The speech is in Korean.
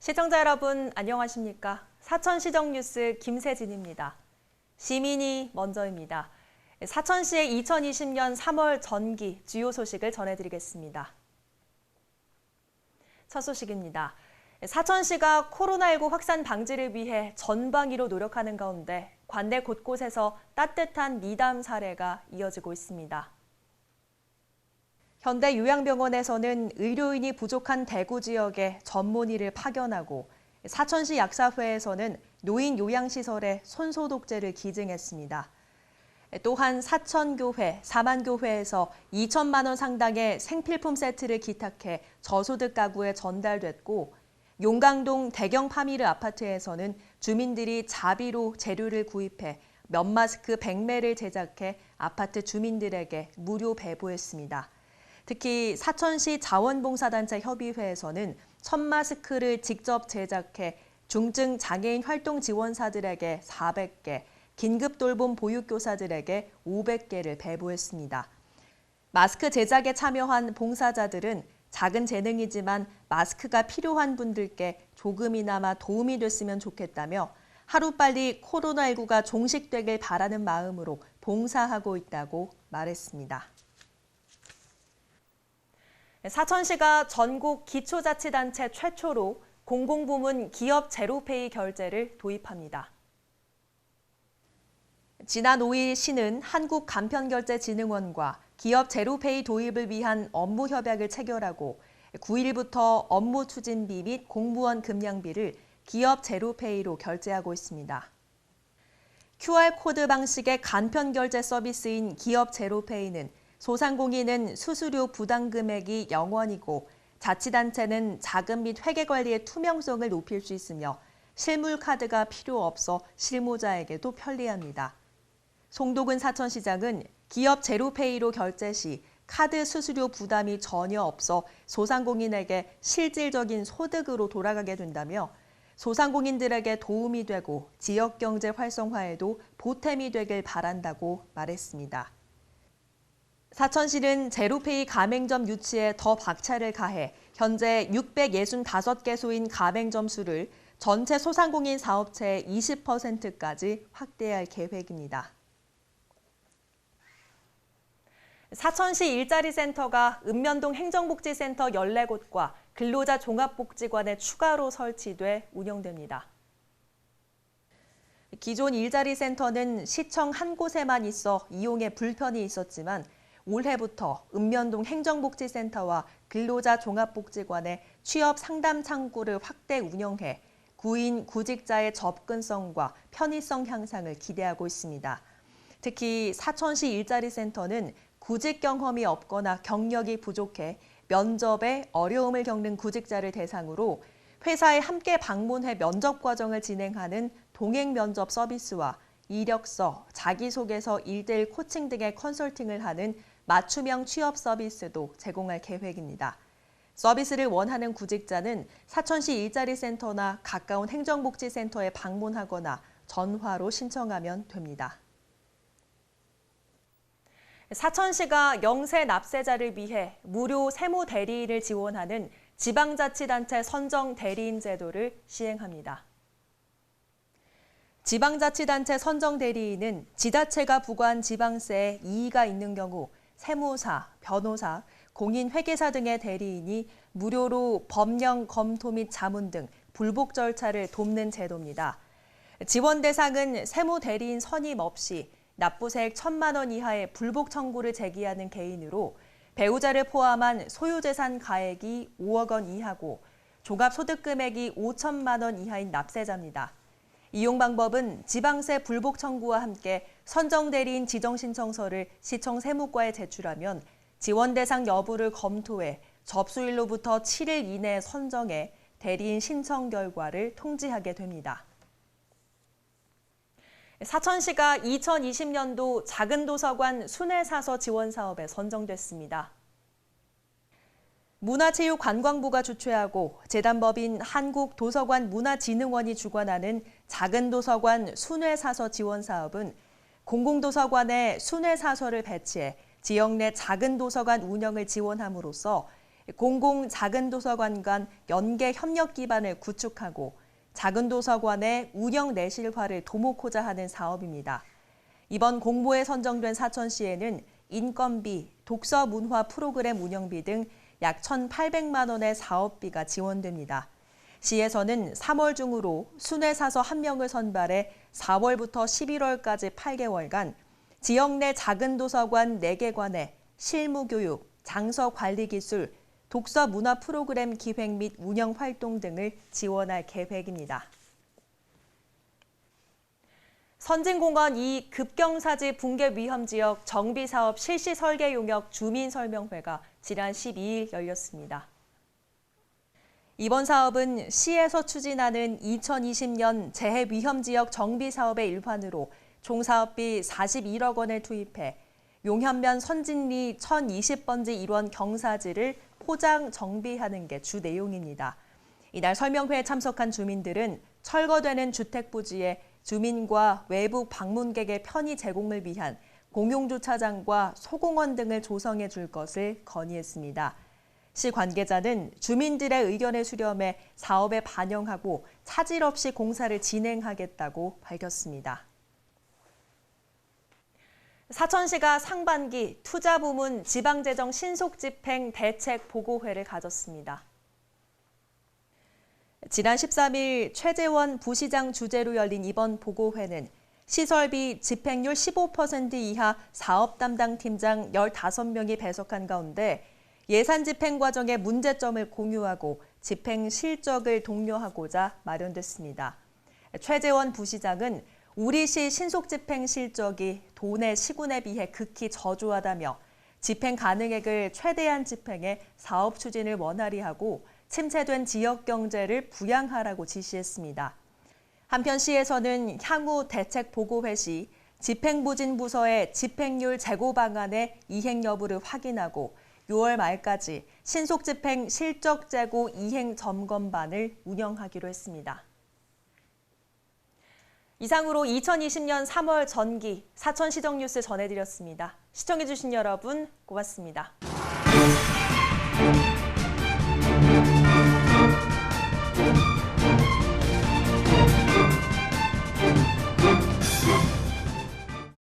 시청자 여러분 안녕하십니까? 사천시정 뉴스 김세진입니다. 시민이 먼저입니다. 사천시의 2020년 3월 전기 주요 소식을 전해드리겠습니다. 첫 소식입니다. 사천시가 코로나19 확산 방지를 위해 전방위로 노력하는 가운데 관내 곳곳에서 따뜻한 미담 사례가 이어지고 있습니다. 현대요양병원에서는 의료인이 부족한 대구 지역에 전문의를 파견하고 사천시 약사회에서는 노인 요양시설에 손소독제를 기증했습니다. 또한 사천교회, 사만교회에서 2천만 원 상당의 생필품 세트를 기탁해 저소득 가구에 전달됐고 용강동 대경파미르 아파트에서는 주민들이 자비로 재료를 구입해 면마스크 100매를 제작해 아파트 주민들에게 무료 배부했습니다. 특히 사천시 자원봉사단체 협의회에서는 천마스크를 직접 제작해 중증 장애인 활동 지원사들에게 400개, 긴급돌봄 보육교사들에게 500개를 배부했습니다. 마스크 제작에 참여한 봉사자들은 작은 재능이지만 마스크가 필요한 분들께 조금이나마 도움이 됐으면 좋겠다며 하루빨리 코로나19가 종식되길 바라는 마음으로 봉사하고 있다고 말했습니다. 사천시가 전국 기초자치단체 최초로 공공부문 기업 제로페이 결제를 도입합니다. 지난 5일 시는 한국간편결제진흥원과 기업 제로페이 도입을 위한 업무 협약을 체결하고 9일부터 업무 추진비 및 공무원 급량비를 기업 제로페이로 결제하고 있습니다. QR코드 방식의 간편결제 서비스인 기업 제로페이는 소상공인은 수수료 부담 금액이 0원이고 자치단체는 자금 및 회계 관리의 투명성을 높일 수 있으며 실물 카드가 필요 없어 실무자에게도 편리합니다. 송도근 사천시장은 기업 제로페이로 결제 시 카드 수수료 부담이 전혀 없어 소상공인에게 실질적인 소득으로 돌아가게 된다며 소상공인들에게 도움이 되고 지역경제 활성화에도 보탬이 되길 바란다고 말했습니다. 사천시는 제로페이 가맹점 유치에 더 박차를 가해 현재 665개소인 가맹점 수를 전체 소상공인 사업체의 20%까지 확대할 계획입니다. 사천시 일자리센터가 읍면동 행정복지센터 14곳과 근로자 종합복지관에 추가로 설치돼 운영됩니다. 기존 일자리센터는 시청 한 곳에만 있어 이용에 불편이 있었지만 올해부터 읍면동 행정복지센터와 근로자 종합복지관의 취업 상담 창구를 확대 운영해 구인, 구직자의 접근성과 편의성 향상을 기대하고 있습니다. 특히 사천시 일자리센터는 구직 경험이 없거나 경력이 부족해 면접에 어려움을 겪는 구직자를 대상으로 회사에 함께 방문해 면접 과정을 진행하는 동행 면접 서비스와 이력서, 자기소개서 1:1 코칭 등의 컨설팅을 하는 맞춤형 취업 서비스도 제공할 계획입니다. 서비스를 원하는 구직자는 사천시 일자리센터나 가까운 행정복지센터에 방문하거나 전화로 신청하면 됩니다. 사천시가 영세 납세자를 위해 무료 세무 대리인을 지원하는 지방자치단체 선정 대리인 제도를 시행합니다. 지방자치단체 선정 대리인은 지자체가 부과한 지방세에 이의가 있는 경우 세무사, 변호사, 공인회계사 등의 대리인이 무료로 법령 검토 및 자문 등 불복 절차를 돕는 제도입니다. 지원 대상은 세무 대리인 선임 없이 납부세액 1,000만 원 이하의 불복 청구를 제기하는 개인으로 배우자를 포함한 소유재산 가액이 5억 원 이하고 종합소득 금액이 5천만 원 이하인 납세자입니다. 이용 방법은 지방세 불복 청구와 함께 선정대리인 지정신청서를 시청 세무과에 제출하면 지원 대상 여부를 검토해 접수일로부터 7일 이내에 선정해 대리인 신청 결과를 통지하게 됩니다. 사천시가 2020년도 작은도서관 순회사서 지원 사업에 선정됐습니다. 문화체육관광부가 주최하고 재단법인 한국도서관 문화진흥원이 주관하는 작은도서관 순회사서 지원 사업은 공공도서관에 순회사서를 배치해 지역 내 작은 도서관 운영을 지원함으로써 공공 작은 도서관 간 연계 협력 기반을 구축하고 작은 도서관의 운영 내실화를 도모코자 하는 사업입니다. 이번 공모에 선정된 사천시에는 인건비, 독서 문화 프로그램 운영비 등 약 1,800만 원의 사업비가 지원됩니다. 시에서는 3월 중으로 순회사서 1명을 선발해 4월부터 11월까지 8개월간 지역 내 작은 도서관 4개관에 실무교육, 장서관리기술, 독서 문화 프로그램 기획 및 운영 활동 등을 지원할 계획입니다. 선진공원 2 급경사지 붕괴 위험 지역 정비사업 실시 설계 용역 주민설명회가 지난 12일 열렸습니다. 이번 사업은 시에서 추진하는 2020년 재해 위험 지역 정비 사업의 일환으로 총 사업비 41억 원을 투입해 용현면 선진리 1020번지 1원 경사지를 포장 정비하는 게 주 내용입니다. 이날 설명회에 참석한 주민들은 철거되는 주택 부지에 주민과 외부 방문객의 편의 제공을 위한 공용주차장과 소공원 등을 조성해 줄 것을 건의했습니다. 시 관계자는 주민들의 의견을 수렴해 사업에 반영하고 차질 없이 공사를 진행하겠다고 밝혔습니다. 사천시가 상반기 투자부문 지방재정 신속집행 대책 보고회를 가졌습니다. 지난 13일 최재원 부시장 주재로 열린 이번 보고회는 시설비 집행률 15% 이하 사업 담당 팀장 15명이 배석한 가운데 예산 집행 과정의 문제점을 공유하고 집행 실적을 독려하고자 마련됐습니다. 최재원 부시장은 우리 시 신속 집행 실적이 도내 시군에 비해 극히 저조하다며 집행 가능액을 최대한 집행해 사업 추진을 원활히 하고 침체된 지역 경제를 부양하라고 지시했습니다. 한편 시에서는 향후 대책 보고회 시 집행부진부서의 집행률 재고 방안의 이행 여부를 확인하고 6월 말까지 신속 집행 실적 재고 이행 점검반을 운영하기로 했습니다. 이상으로 2020년 3월 전기 사천시정 뉴스 전해드렸습니다. 시청해주신 여러분 고맙습니다.